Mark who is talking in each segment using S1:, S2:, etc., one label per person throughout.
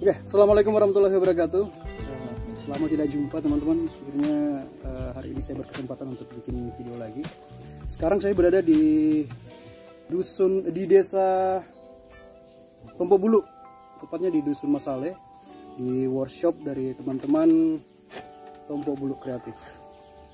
S1: Oke, assalamualaikum warahmatullahi wabarakatuh. Lama tidak jumpa teman-teman. Akhirnya hari ini saya berkesempatan untuk bikin video lagi. Sekarang saya berada di desa Tompo Bulu, tepatnya di Dusun Masale, di workshop dari teman-teman Tompo Bulu Kreatif.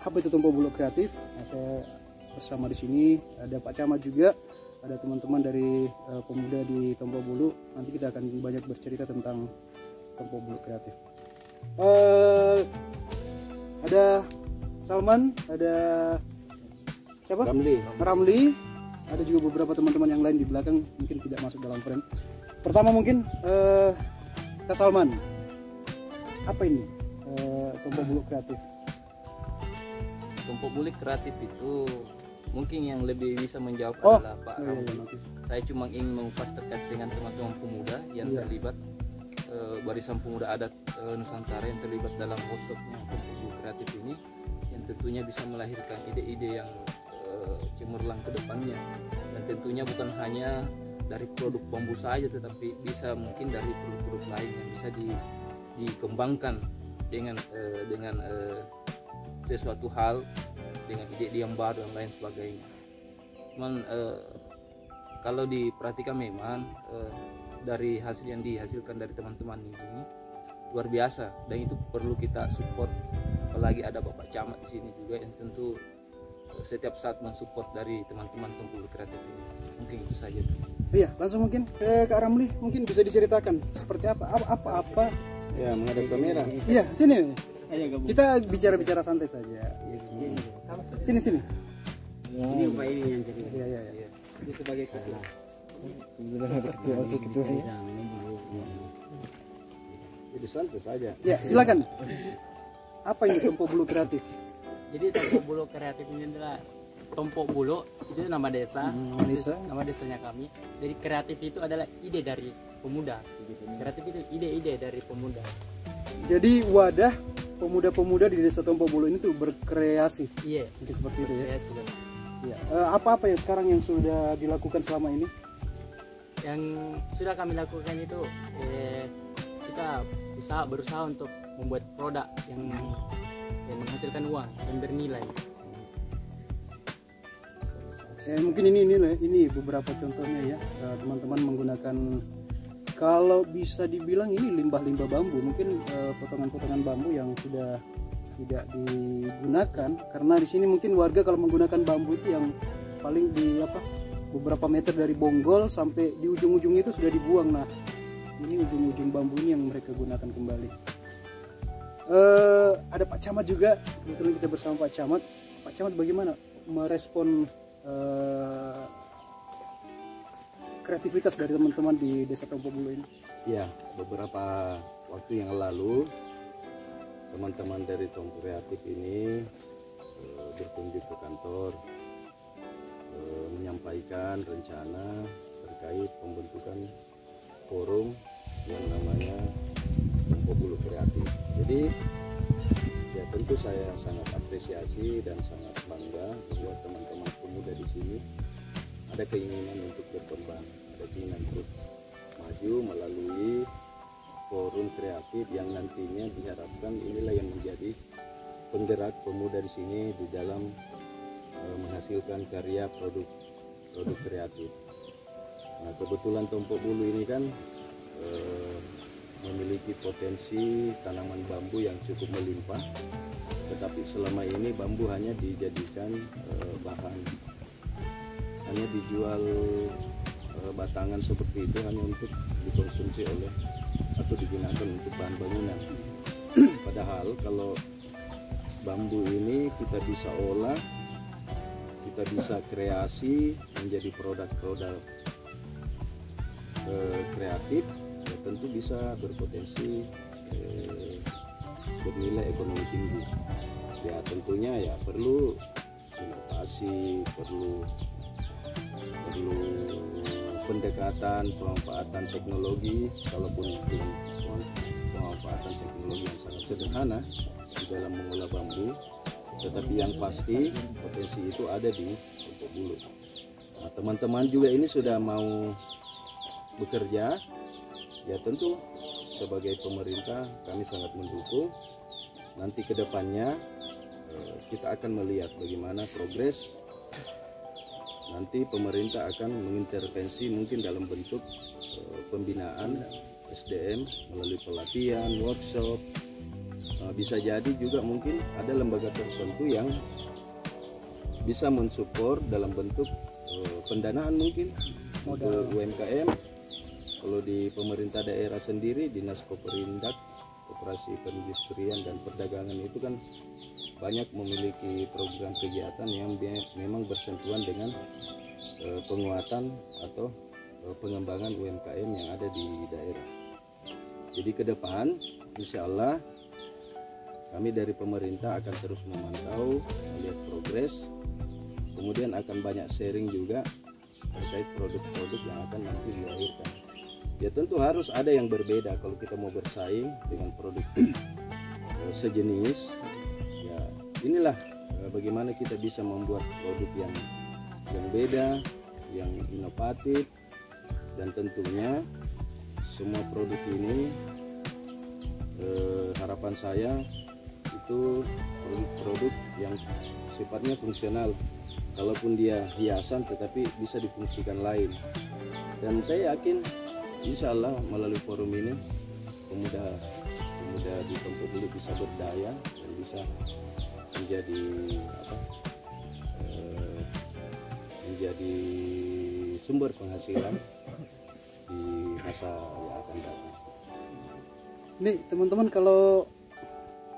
S1: Apa itu Tompo Bulu Kreatif? Nah, saya bersama di sini ada Pak Camat juga. Ada teman-teman dari pemuda di Tompo Bulu. Nanti kita akan banyak bercerita tentang Tompo Bulu Kreatif. Ada Salman, ada siapa? Ramli. Ada juga beberapa teman-teman yang lain di belakang, mungkin tidak masuk dalam frame. Pertama mungkin Kak Salman, apa ini Tompo Bulu Kreatif?
S2: Tompo Bulu Kreatif itu mungkin yang lebih bisa menjawab adalah Pak Ramli. Saya cuma ingin mengupas terkait dengan teman-teman pemuda yang terlibat, barisan pemuda adat Nusantara yang terlibat dalam workshopnya Tompo Bulu Kreatif ini, yang tentunya bisa melahirkan ide-ide yang cemerlang ke depannya, dan tentunya bukan hanya dari produk bambu saja, tetapi bisa mungkin dari produk-produk lain yang bisa dikembangkan dengan sesuatu hal, dengan ide yang baru dan lain sebagainya. Cuman kalau diperhatikan memang dari hasil yang dihasilkan dari teman-teman ini luar biasa, dan itu perlu kita support. Apalagi ada Bapak Camat di sini juga yang tentu setiap saat mensupport dari teman-teman Tompo Bulu Kreatif ini. Mungkin itu saja.
S1: Iya, langsung mungkin ke Kak Ramli, mungkin bisa diceritakan seperti apa
S3: ya menghadap kamera.
S1: Iya, sini. Kita bicara-bicara santai saja. Sini.
S3: Ini Pak ini yang jadi.
S1: Iya.
S3: Ini sebagai ketua. Jadi santai saja.
S1: Ya, silakan. Apa ini Tompo Bulu Kreatif?
S4: Jadi Tompo Bulu Kreatif ini adalah Tompo Bulu, itu nama desa, nama desanya kami. Jadi kreatif itu adalah ide dari pemuda. Kreatif itu ide-ide dari pemuda.
S1: Jadi wadah pemuda-pemuda di desa Tompo Bulu ini tuh berkreasi.
S4: Iya.
S1: Mungkin seperti itu ya.
S4: Iya.
S1: Apa-apa ya sekarang yang sudah dilakukan selama ini?
S4: Yang sudah kami lakukan itu kita berusaha untuk membuat produk yang menghasilkan uang dan bernilai.
S1: Mungkin ini beberapa contohnya ya, teman-teman menggunakan, kalau bisa dibilang ini limbah-limbah bambu, mungkin potongan-potongan bambu yang sudah tidak digunakan, karena di sini mungkin warga kalau menggunakan bambu itu yang paling di beberapa meter dari bonggol sampai di ujung-ujung itu sudah dibuang. Nah, ini ujung-ujung bambu ini yang mereka gunakan kembali. Ada Pak Camat juga, kebetulan kita bersama Pak Camat. Pak Camat bagaimana merespon kreativitas dari teman-teman di desa Tompo Bulu ini?
S3: Ya, beberapa waktu yang lalu teman-teman dari Tompo Kreatif ini berkunjung ke kantor, menyampaikan rencana terkait pembentukan forum yang namanya Tompo Bulu Kreatif. Jadi ya tentu saya sangat apresiasi dan sangat bangga bahwa teman-teman pemuda di sini ada keinginan untuk berkembang, ada keinginan untuk maju melalui forum kreatif yang nantinya diharapkan inilah yang menjadi penggerak pemuda di sini di dalam menghasilkan karya produk kreatif. Nah, kebetulan Tompo Bulu ini kan memiliki potensi tanaman bambu yang cukup melimpah, tetapi selama ini bambu hanya dijadikan bahan, hanya dijual batangan seperti itu hanya untuk dikonsumsi oleh atau digunakan untuk bahan bangunan. Padahal kalau bambu ini kita bisa olah, kita bisa kreasi menjadi produk-produk kreatif, ya tentu bisa berpotensi bernilai ekonomi tinggi. Ya tentunya ya perlu inovasi, perlu pendekatan, pemanfaatan teknologi, kalaupun dengan pemanfaatan teknologi yang sangat sederhana di dalam mengolah bambu, tetapi yang pasti potensi itu ada di Tompok Bulu. Nah, teman-teman juga ini sudah mau bekerja, ya tentu sebagai pemerintah kami sangat mendukung. Nanti ke depannya kita akan melihat bagaimana progres. Nanti pemerintah akan mengintervensi mungkin dalam bentuk pembinaan SDM melalui pelatihan, workshop. Bisa jadi juga mungkin ada lembaga tertentu yang bisa mensupport dalam bentuk pendanaan mungkin modal UMKM. Kalau di pemerintah daerah sendiri, Dinas Koperindak, Koperasi Perindustrian dan Perdagangan itu kan banyak memiliki program kegiatan yang memang bersentuhan dengan penguatan atau pengembangan UMKM yang ada di daerah. Jadi ke depan insya Allah kami dari pemerintah akan terus memantau, melihat progres, kemudian akan banyak sharing juga terkait produk-produk yang akan nanti dilahirkan. Ya tentu harus ada yang berbeda kalau kita mau bersaing dengan produk sejenis. Ya inilah bagaimana kita bisa membuat produk yang beda, yang inovatif, dan tentunya semua produk ini harapan saya itu produk yang sifatnya fungsional, kalaupun dia hiasan tetapi bisa difungsikan lain. Dan saya yakin insya Allah melalui forum ini pemuda di Tompok Bulu bisa berdaya dan bisa menjadi menjadi sumber penghasilan di masa yang akan datang.
S1: Ini teman-teman, kalau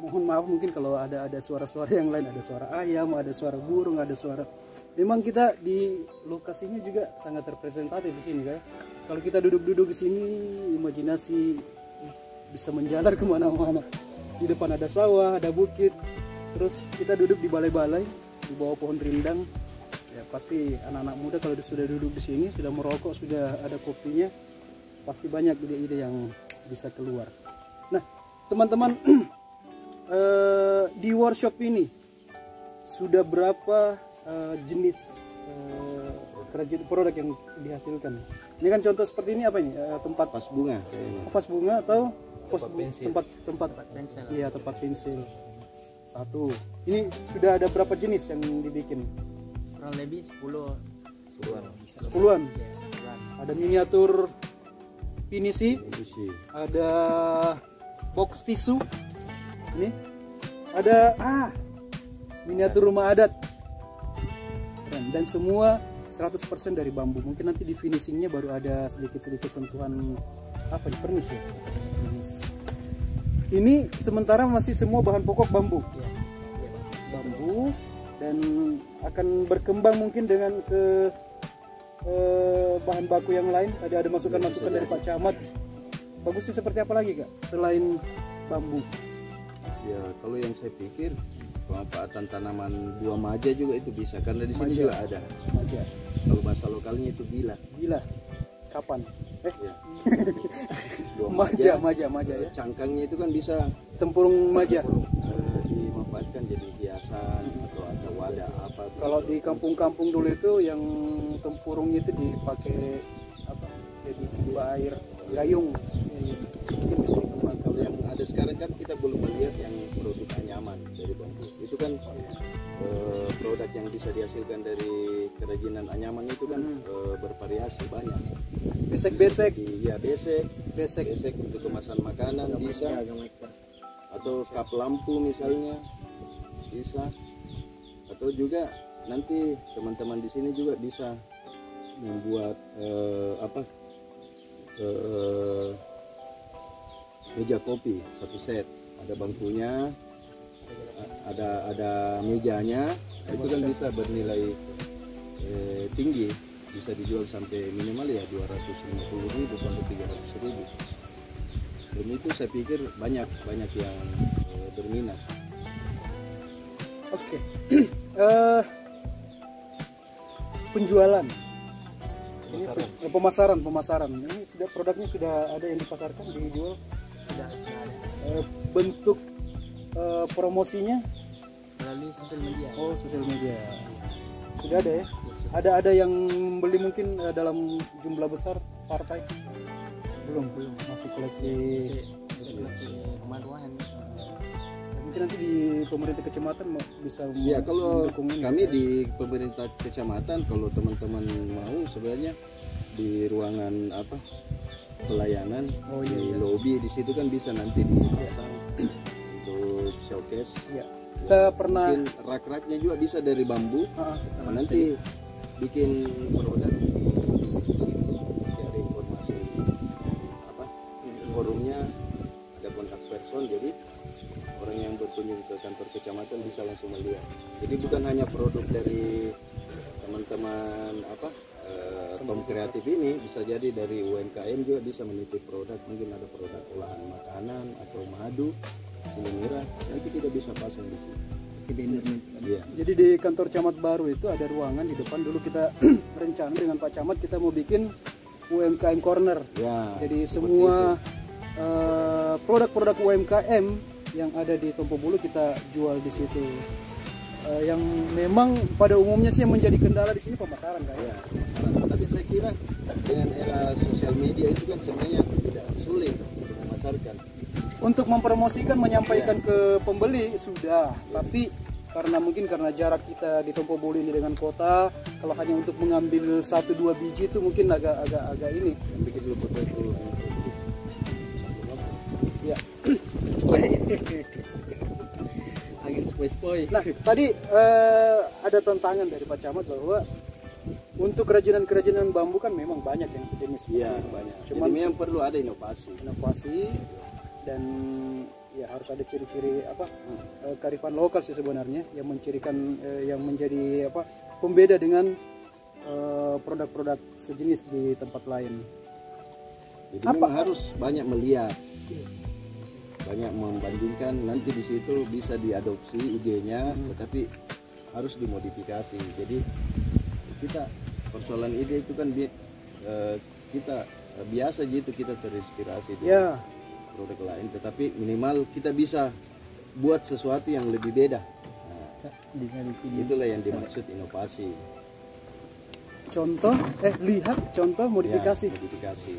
S1: mohon maaf mungkin kalau ada suara-suara yang lain, ada suara ayam, ada suara burung, ada suara. Memang kita di lokasinya juga sangat representatif di sini, kan? Kalau kita duduk-duduk di sini, imajinasi bisa menjalar kemana-mana. Di depan ada sawah, ada bukit, terus kita duduk di balai-balai, di bawah pohon rindang. Ya pasti anak-anak muda kalau sudah duduk di sini, sudah merokok, sudah ada kopinya, pasti banyak ide-ide yang bisa keluar. Nah, teman-teman, di workshop ini sudah berapa jenis kerajinan produk yang dihasilkan? Ini kan contoh seperti ini, apa ini? Tempat
S3: Vas bunga.
S1: vas bunga atau tempat
S4: pensil.
S1: Iya, tempat pensil. Satu. Ini sudah ada berapa jenis yang dibikin?
S4: Kurang lebih 10-an.
S1: 10-an.
S4: Ya, 10-an.
S1: Ada miniatur pinisi,
S3: Isi.
S1: ada box tisu. Ini ada miniatur rumah adat. Keren. Dan semua 100% dari bambu. Mungkin nanti di finishingnya baru ada sedikit-sedikit sentuhan apa nih, pernis ya. Pernis. Ini sementara masih semua bahan pokok bambu.
S4: Ya.
S1: Bambu, dan akan berkembang mungkin dengan ke bahan baku yang lain. Ada masukan-masukan dari Pak Camat. Bagusnya seperti apa lagi, Kak, selain bambu?
S3: Ya kalau yang saya pikir pemanfaatan tanaman buah maja juga itu bisa, karena di sini juga ada.
S1: Maja.
S3: Kalau bahasa lokalnya itu bila.
S1: Gila. Kapan?
S3: Ya. Buah
S1: Maja ya.
S3: Cangkangnya itu kan bisa
S1: Tempurung maja.
S3: dimanfaatkan jadi hiasan atau ada wadah apa.
S1: Kalau di kampung-kampung dulu itu yang tempurung itu dipakai apa? Jadi air gayung. Mungkin bisa dikembangkan.
S3: Kalau yang ada sekarang kan kita belum melihat yang produk anyaman dari bambu. Itu kan produk yang bisa dihasilkan dari kerajinan anyaman itu kan bervariasi banyak.
S1: Besek-besek.
S3: Iya, besek
S1: Besek.
S3: untuk kemasan makanan bisa, atau kap lampu misalnya bisa, atau juga nanti teman-teman di sini juga bisa membuat meja kopi satu set, ada bangkunya, ada mejanya, itu kan bisa bernilai tinggi, bisa dijual sampai minimal ya 250.000 sampai 300.000. Dan itu saya pikir banyak yang berminat.
S1: Oke. Penjualan. Ini pemasaran. Ini sudah produknya sudah ada yang dipasarkan, dijual.
S4: Sudah ada.
S1: Bentuk promosinya
S4: Melalui sosial media.
S1: Oh, sosial media. Sudah ada ya? Ada yang beli mungkin dalam jumlah besar partai? Belum. Masih koleksi.
S4: Masih koleksi kemanuan.
S1: Mungkin nanti di pemerintah kecamatan bisa
S3: Ya, kalau
S1: mendukung ini.
S3: kami di pemerintah kecamatan, kalau teman-teman mau sebenarnya di ruangan pelayanan, di lobi di situ kan bisa nanti dipasang untuk showcase.
S1: Ya. Kita pernah
S3: Mungkin rak-raknya juga bisa dari bambu. Nanti bikin produk di situ, ada informasi forumnya, ada kontak person, jadi orang yang berkunjung ke kantor kecamatan bisa langsung melihat. Jadi bukan hanya produk dari teman-teman Tom Kreatif ini, bisa jadi dari UMKM juga bisa menitip produk, mungkin ada produk olahan makanan atau madu, gula merah, nanti kita bisa pasang di sini. Ya.
S1: Jadi di kantor camat baru itu ada ruangan di depan. Dulu kita rencana dengan Pak Camat kita mau bikin UMKM corner.
S3: Ya,
S1: jadi semua produk-produk UMKM yang ada di Tompobulu kita jual di situ. Yang memang pada umumnya sih yang menjadi kendala di sini pemasaran kan?
S3: Ya, tapi saya kira dengan era sosial media itu kan sebenarnya tidak sulit untuk memasarkan.
S1: Untuk mempromosikan, menyampaikan ke pembeli sudah, tapi karena jarak kita di Tompobulu ini dengan kota, kalau hanya untuk mengambil 1-2 biji itu mungkin agak ini.
S3: Yang bikin dulu foto itu.
S1: Ya.
S4: Angin sepoi-sepoi.
S1: Nah, tadi ada tantangan dari Pak Camat bahwa untuk kerajinan bambu kan memang banyak yang sejenis.
S3: Iya, banyak.
S1: Cuman
S3: jadi memang perlu ada inovasi.
S1: Dan ya harus ada ciri-ciri kearifan lokal sih sebenarnya yang mencirikan yang menjadi pembeda dengan produk-produk sejenis di tempat lain.
S3: Jadi memang harus banyak melihat, banyak membandingkan, nanti di situ bisa diadopsi idenya, tetapi harus dimodifikasi. Jadi kita persoalan ide itu kan kita biasa gitu, kita terinspirasi dari produk lain, tetapi minimal kita bisa buat sesuatu yang lebih beda. Itulah yang dimaksud inovasi.
S1: Contoh, lihat contoh modifikasi.
S3: Ya, modifikasi.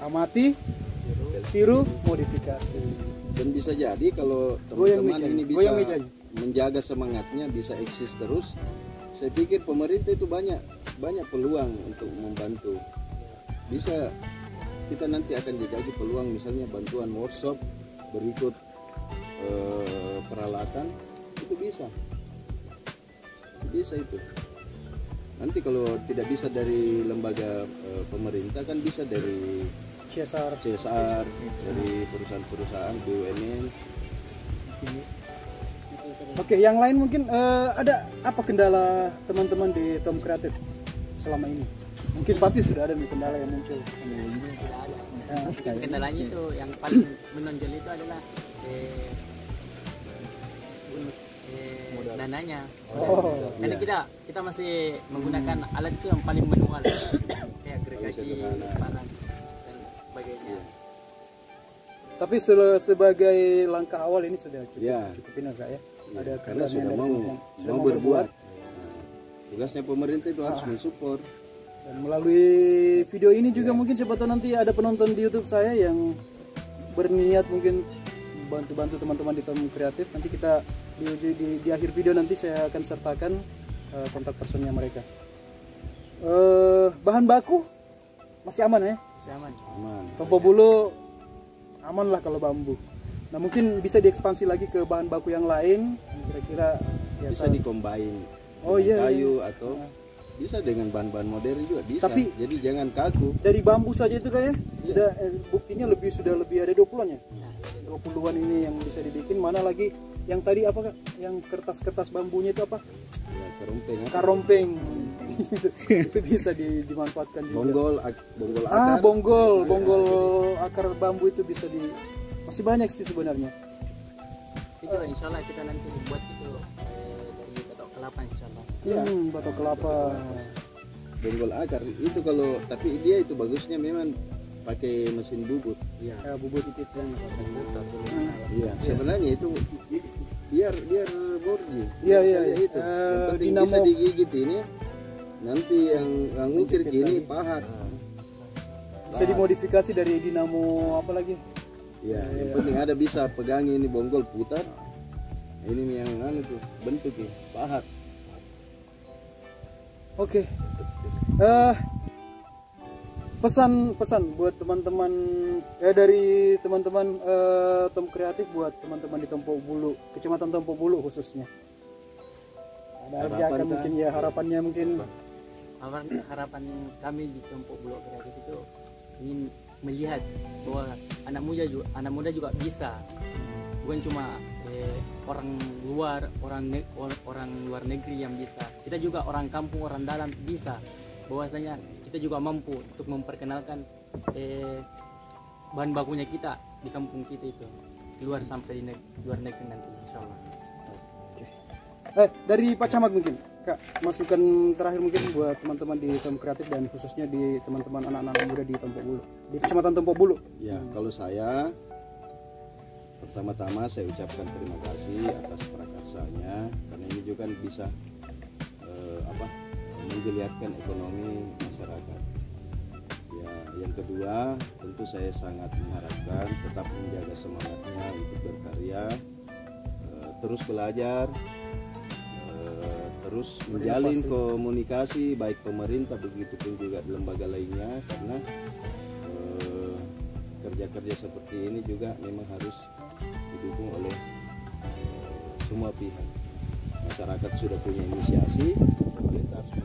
S3: Amati, tiru,
S1: modifikasi.
S3: Dan bisa jadi kalau teman-teman ini bisa menjaga semangatnya, bisa eksis terus. Saya pikir pemerintah itu banyak peluang untuk membantu. Bisa kita nanti akan jajaki peluang, misalnya bantuan workshop berikut peralatan, itu bisa itu. Nanti kalau tidak bisa dari lembaga pemerintah kan bisa dari CSR, dari perusahaan-perusahaan BUMN.
S1: Oke, yang lain mungkin ada apa kendala teman-teman di Tom Kreatif selama ini? Mungkin pasti sudah ada nih kendala yang muncul.
S4: Kendalanya itu yang paling menonjol itu adalah dananya. Karena kita masih menggunakan alat itu yang paling manual, kayak gergaji, parang dan sebagainya.
S1: Tapi sebagai langkah awal ini sudah cukup ini enggak ya? Ada
S3: karena sudah mau berbuat. Tugasnya pemerintah itu harus mensupport.
S1: Dan melalui video ini juga mungkin siapa tahu nanti ada penonton di YouTube saya yang berniat mungkin bantu-bantu teman-teman di Tom Kreatif. Nanti kita di akhir video nanti saya akan sertakan kontak personnya mereka. Bahan baku masih aman ya?
S4: Masih aman.
S1: Tompobulu aman lah kalau bambu. Nah mungkin bisa diekspansi lagi ke bahan baku yang lain. Kira-kira
S3: bisa dikombin
S1: kayu
S3: atau bisa dengan bahan-bahan modern juga bisa.
S1: Tapi
S3: jadi jangan kaku.
S1: dari bambu saja itu kayak sudah buktinya sudah lebih ada 20-an ya. 20-an ini yang bisa dibikin, mana lagi yang tadi apa Kak? Yang kertas-kertas bambunya itu apa?
S3: Ya, karompeng.
S1: Karompeng. Itu bisa dimanfaatkan juga.
S3: Bonggol akar.
S1: Bonggol akar bambu itu bisa masih banyak sih sebenarnya.
S4: Itu insya Allah kita nanti buat itu dari batok kelapa insya Allah.
S1: Batok kelapa.
S3: Bonggol akar itu kalau, tapi dia itu bagusnya memang pakai mesin bubut.
S4: Iya.
S1: Bubut itu yang
S3: Iya. Sebenarnya itu biar borji.
S1: Iya.
S3: Itu. Yang penting bisa digigit ini. Nanti yang ngukir gini pahat.
S1: Bisa dimodifikasi dari dinamo apa lagi?
S3: Ya, yang penting ada bisa pegangi ini bonggol putar. Ini yang tuh bentuknya pahat.
S1: Oke. Pesan buat teman-teman dari teman-teman Tom Kreatif buat teman-teman di Tompo Bulu, Kecamatan Tompo Bulu khususnya. Ada ajakan mungkin ya, harapannya mungkin.
S4: Harapan kami di Tompo Bulu Kreatif itu ingin melihat bahwa anak muda juga bisa, bukan cuma orang luar negeri yang bisa, kita juga orang kampung, orang dalam bisa, bahwasanya kita juga mampu untuk memperkenalkan bahan bakunya kita di kampung kita itu keluar sampai di luar negeri nanti insyaallah.
S1: Dari Pak Camat mungkin Kak, masukan terakhir mungkin buat teman-teman di Tom Kreatif dan khususnya di teman-teman anak-anak muda di Tompo Bulu, di Kecamatan Tompo Bulu.
S3: Ya, kalau saya pertama-tama saya ucapkan terima kasih atas prakarsanya, karena ini juga kan bisa menggeliatkan ekonomi masyarakat. Ya, yang kedua tentu saya sangat mengharapkan tetap menjaga semangatnya untuk berkarya, terus belajar, terus menjalin komunikasi baik pemerintah begitupun juga lembaga lainnya, karena kerja-kerja seperti ini juga memang harus didukung oleh semua pihak. Masyarakat sudah punya inisiasi, pemerintah harus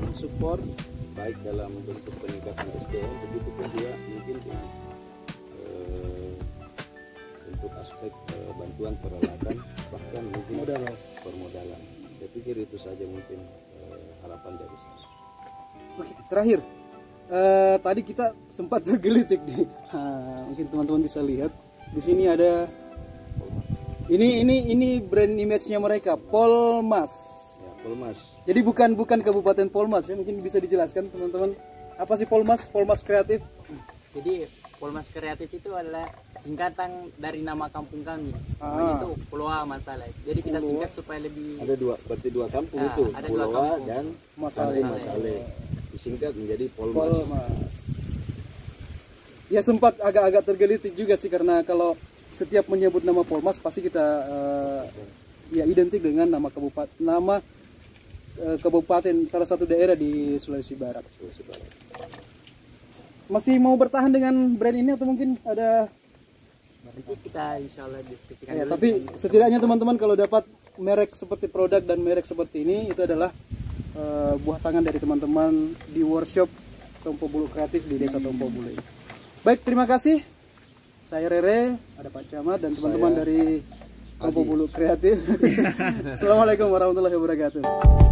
S3: mensupport baik dalam bentuk peningkatan SDM, begitupun juga mungkin untuk aspek bantuan peralatan, bahkan mungkin permodalan. Saya pikir itu saja mungkin harapan dari saya.
S1: Oke, terakhir tadi kita sempat tergelitik nih. Mungkin teman-teman bisa lihat di sini ada ini brand image-nya mereka, Polmas.
S3: Ya, Polmas.
S1: Jadi bukan Kabupaten Polmas ya, mungkin bisa dijelaskan teman-teman apa sih Polmas? Polmas Kreatif.
S4: Jadi Polmas Kreatif itu adalah singkatan dari nama kampung kami. Itu Pulau A Masaleh. Jadi kita singkat supaya lebih.
S3: Ada berarti dua kampung itu,
S4: ada
S3: Pulau
S4: dua
S3: A
S4: kampung.
S3: dan Masaleh. Disingkat menjadi Polmas.
S1: Ya sempat agak-agag tergelitik juga sih, karena kalau setiap menyebut nama Polmas pasti kita ya identik dengan nama kabupaten salah satu daerah di Sulawesi Barat. Masih mau bertahan dengan brand ini atau mungkin ada?
S4: Nanti kita insya Allah diskusikan.
S1: Ya, tapi setidaknya teman-teman kalau dapat merek seperti produk dan merek seperti ini, itu adalah buah tangan dari teman-teman di workshop Tompo Bulu Kreatif di Desa Tompo Bulu ini. Baik, terima kasih. Saya Rere, ada Pak Camat dan teman-teman dari Tompo Bulu Kreatif. Assalamualaikum warahmatullahi wabarakatuh.